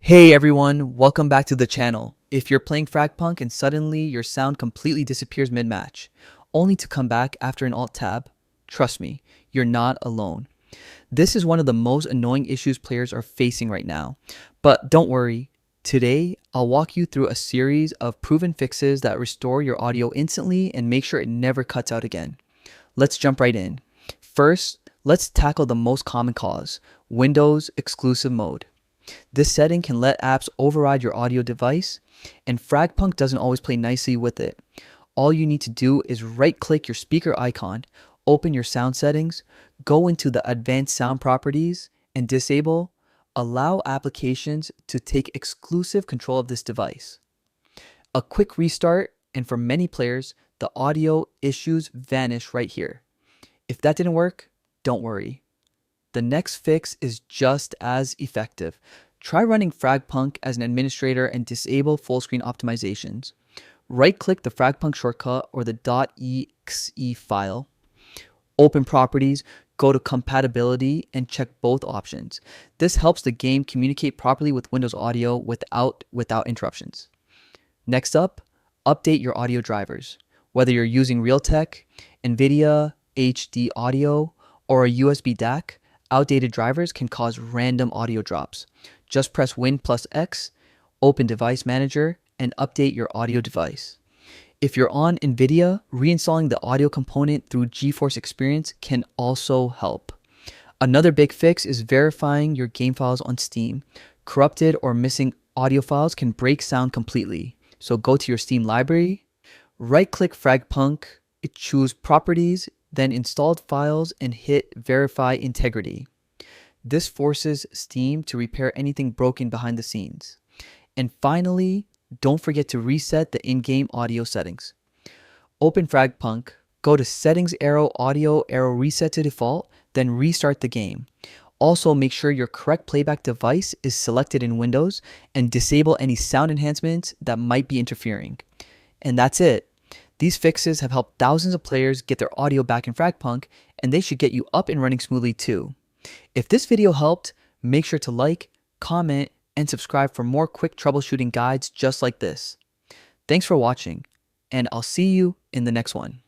Hey everyone, welcome back to the channel. If you're playing FragPunk and suddenly your sound completely disappears mid-match, only to come back after an alt-tab, trust me, you're not alone. This is one of the most annoying issues players are facing right now. But don't worry, today I'll walk you through a series of proven fixes that restore your audio instantly and make sure it never cuts out again. Let's jump right in. First, let's tackle the most common cause, Windows exclusive mode. This setting can let apps override your audio device, and FragPunk doesn't always play nicely with it. All you need to do is right-click your speaker icon, open your sound settings, go into the advanced sound properties, and disable allow applications to take exclusive control of this device. A quick restart, and for many players, the audio issues vanish right here. If that didn't work, don't worry. The next fix is just as effective. Try running FragPunk as an administrator and disable full screen optimizations. Right-click the FragPunk shortcut or the .exe file. Open properties, go to compatibility, and check both options. This helps the game communicate properly with Windows Audio without interruptions. Next up, update your audio drivers. Whether you're using Realtek, NVIDIA, HD Audio, or a USB DAC, outdated drivers can cause random audio drops. Just press Win+X, open Device Manager, and update your audio device. If you're on NVIDIA, reinstalling the audio component through GeForce Experience can also help. Another big fix is verifying your game files on Steam. Corrupted or missing audio files can break sound completely. So go to your Steam library, right-click FragPunk, choose Properties, then Installed Files, and hit Verify Integrity. This forces Steam to repair anything broken behind the scenes. And finally, don't forget to reset the in-game audio settings. Open FragPunk, go to Settings Audio Reset to Default, then restart the game. Also, make sure your correct playback device is selected in Windows and disable any sound enhancements that might be interfering. And that's it. These fixes have helped thousands of players get their audio back in FragPunk, and they should get you up and running smoothly too. If this video helped, make sure to like, comment, and subscribe for more quick troubleshooting guides just like this. Thanks for watching, and I'll see you in the next one.